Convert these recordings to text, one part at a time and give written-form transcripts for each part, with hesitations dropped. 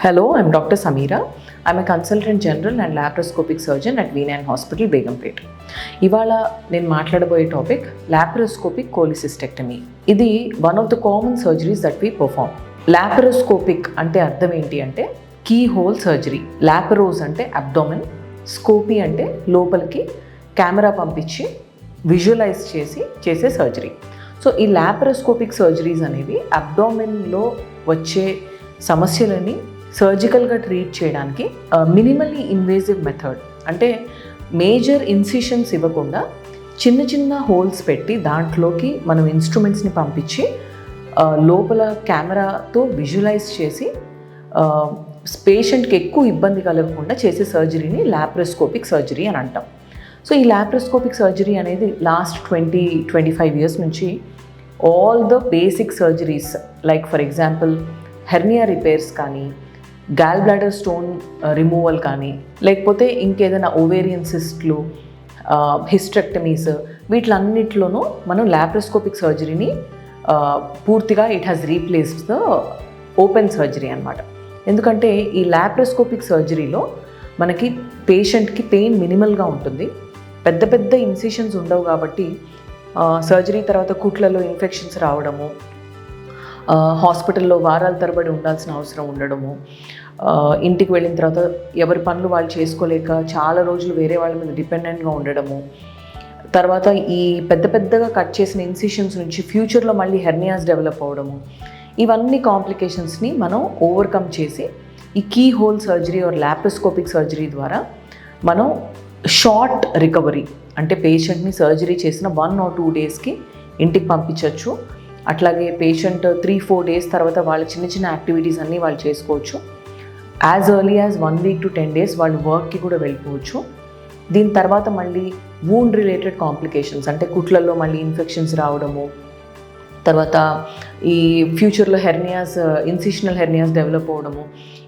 Hello, I'm Dr. Sameera. I'm a consultant general and laparoscopic surgeon at V9 Hospital, Begumpet. ఇవాళ నేను మాట్లాడబోయే topic laparoscopic cholecystectomy. ఇది one of the common surgeries that we perform. Laparoscopic అంటే అర్థం ఏంటి అంటే key hole surgery. లాపరోస్ అంటే abdomen, scopy అంటే లోపలికి కెమెరా పంపించి విజువలైజ్ చేసే సర్జరీ. సో ఈ లాప్రోస్కోపిక్ సర్జరీస్ అనేవి అబ్డోమెన్లో వచ్చే సమస్యలని సర్జికల్గా ట్రీట్ చేయడానికి మినిమల్లీ ఇన్వేజివ్ మెథడ్, అంటే మేజర్ ఇన్సిషన్స్ ఇవ్వకుండా చిన్న చిన్న హోల్స్ పెట్టి దాంట్లోకి మనం ఇన్స్ట్రుమెంట్స్ని పంపించి లోపల కెమెరాతో విజువలైజ్ చేసి పేషెంట్కి ఎక్కువ ఇబ్బంది కలగకుండా చేసే సర్జరీని లాప్రోస్కోపిక్ సర్జరీ అని అంటాం. సో ఈ లాప్రోస్కోపిక్ సర్జరీ అనేది లాస్ట్ 20-25 years నుంచి all the basic surgeries like for example hernia repairs కానీ, గాల్ బ్లాడర్ స్టోన్ రిమూవల్ కానీ, లేకపోతే ఇంకేదైనా ఓవేరియన్ సిస్ట్లు, హిస్టెక్టమీస్, వీటిలన్నిటిలోనూ మనం లాప్రోస్కోపిక్ సర్జరీని పూర్తిగా it has replaced the open surgery అనమాట. ఎందుకంటే ఈ లాప్రోస్కోపిక్ సర్జరీలో మనకి పేషెంట్కి పెయిన్ మినిమల్గా ఉంటుంది, పెద్ద పెద్ద ఇన్సిషన్స్ ఉండవు కాబట్టి సర్జరీ తర్వాత కుట్లలో ఇన్ఫెక్షన్స్ రావడము, హాస్పిటల్లో వారాల తరబడి ఉండాల్సిన అవసరం ఉండడము, ఇంటికి వెళ్ళిన తర్వాత ఎవరి పనులు వాళ్ళు చేసుకోలేక చాలా రోజులు వేరే వాళ్ళ మీద డిపెండెంట్గా ఉండడము, తర్వాత ఈ పెద్దగా కట్ చేసిన ఇన్సిషన్స్ నుంచి ఫ్యూచర్లో మళ్ళీ హెర్నియాస్ డెవలప్ అవ్వడము, ఇవన్నీ కాంప్లికేషన్స్ని మనం ఓవర్కమ్ చేసి ఈ keyhole surgery or laparoscopic surgery ద్వారా మనం షార్ట్ రికవరీ, అంటే పేషెంట్ని సర్జరీ చేసిన 1 or 2 daysకి ఇంటికి పంపించవచ్చు. అట్లాగే పేషెంట్ 3-4 days తర్వాత వాళ్ళ చిన్న చిన్న యాక్టివిటీస్ అన్నీ వాళ్ళు చేసుకోవచ్చు. As early as 1 week to 10 days వాళ్ళు వర్క్కి కూడా వెళ్ళిపోవచ్చు. దీని తర్వాత మళ్ళీ వూండ్ రిలేటెడ్ కాంప్లికేషన్స్, అంటే కుట్లలో మళ్ళీ ఇన్ఫెక్షన్స్ రావడము, తర్వాత ఈ ఫ్యూచర్లో హెర్నియాస్, ఇన్సిషనల్ హెర్నియాస్ డెవలప్ అవ్వడము,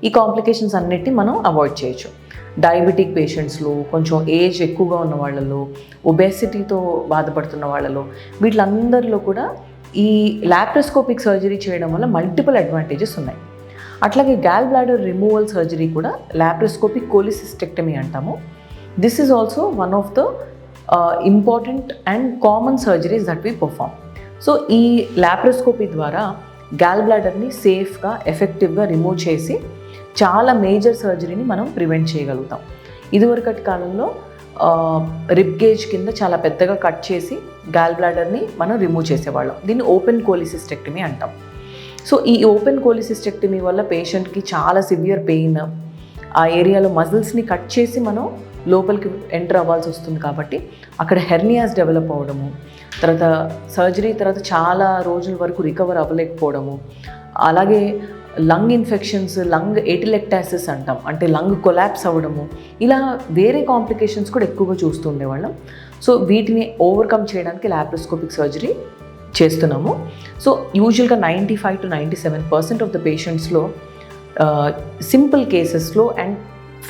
ఈ కాంప్లికేషన్స్ అన్నిటిని మనం అవాయిడ్ చేయొచ్చు. డయాబెటిక్ పేషెంట్స్లో, కొంచెం ఏజ్ ఎక్కువగా ఉన్న వాళ్ళలో, ఒబేసిటీతో బాధపడుతున్న వాళ్ళలో, వీళ్ళందరిలో కూడా ఈ లాప్రోస్కోపిక్ సర్జరీ చేయడం వల్ల మల్టిపుల్ అడ్వాంటేజెస్ ఉన్నాయి. అట్లాగే గాల్ బ్లాడర్ రిమూవల్ సర్జరీ కూడా లాప్రోస్కోపిక్ కోలిసిస్టెక్టమీ అంటాము. This is also one of the important and common surgeries that we perform. So ఈ లాప్రోస్కోపీ ద్వారా గాల్ బ్లాడర్ని సేఫ్గా, ఎఫెక్టివ్గా రిమూవ్ చేసి చాలా మేజర్ సర్జరీని మనం ప్రివెంట్ చేయగలుగుతాం. ఇదివరకటి కాలంలో రిబ్ గేజ్ కింద చాలా పెద్దగా కట్ చేసి గాల్ బ్లాడర్ని మనం రిమూవ్ చేసేవాళ్ళం. దీన్ని ఓపెన్ కోలిసిస్టెక్టమీ అంటాం. సో ఈ ఓపెన్ కోలిసిస్టెక్టమీ వల్ల పేషెంట్కి చాలా సివియర్ పెయిన్, ఆ ఏరియాలో మజిల్స్ని కట్ చేసి మనం లోపలికి ఎంటర్ అవ్వాల్సి వస్తుంది కాబట్టి అక్కడ హెర్నియాస్ డెవలప్ అవ్వడము, తర్వాత సర్జరీ తర్వాత చాలా రోజుల వరకు రికవర్ అవ్వలేకపోవడము, అలాగే లంగ్ ఇన్ఫెక్షన్స్, లంగ్ ఏటిలెక్టాసిస్ అంటాం, అంటే లంగ్ కొలాప్స్ అవ్వడము, ఇలా వేరే కాంప్లికేషన్స్ కూడా ఎక్కువగా చూస్తూ ఉండేవాళ్ళం. సో వీటిని ఓవర్కమ్ చేయడానికి లాప్రోస్కోపిక్ సర్జరీ చేస్తున్నాము. సో యూజువల్గా 95 to 97% ఆఫ్ ద పేషెంట్స్లో, సింపుల్ కేసెస్లో అండ్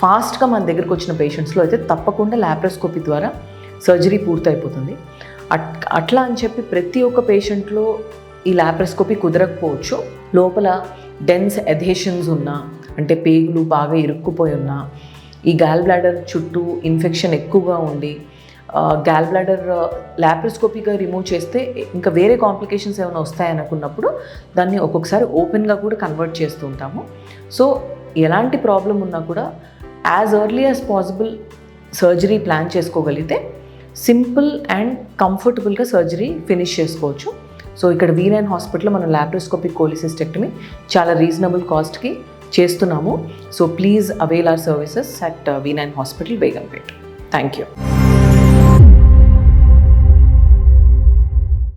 ఫాస్ట్గా మన దగ్గరకు వచ్చిన పేషెంట్స్లో అయితే తప్పకుండా లాప్రోస్కోపీ ద్వారా సర్జరీ పూర్తయిపోతుంది. అట్లా అని చెప్పి ప్రతి ఒక్క పేషెంట్లో ఈ లాప్రోస్కోపీ కుదరకపోవచ్చు. లోపల డెన్స్ ఎథేషన్స్ ఉన్నా, అంటే పేగులు బాగా ఇరుక్కుపోయి ఉన్నా, ఈ గాల్ బ్లాడర్ చుట్టూ ఇన్ఫెక్షన్ ఎక్కువగా ఉండి గాల్ బ్లాడర్ లాప్రోస్కోపీగా రిమూవ్ చేస్తే ఇంకా వేరే కాంప్లికేషన్స్ ఏమైనా వస్తాయనుకున్నప్పుడు దాన్ని ఒక్కొక్కసారి ఓపెన్గా కూడా కన్వర్ట్ చేస్తూ ఉంటాము. సో ఎలాంటి ప్రాబ్లం ఉన్నా కూడా as early as possible surgery plan చేసుకోగలిగితే సింపుల్ అండ్ కంఫర్టబుల్గా సర్జరీ ఫినిష్ చేసుకోవచ్చు. సో ఇక్కడ V9 హాస్పిటల్లో మనం లాప్రోస్కోపిక్ కోలిసిస్టెక్టమీ చాలా రీజనబుల్ కాస్ట్కి చేస్తున్నాము. So please avail our services at V9 hospital, Begumpet. Thank you.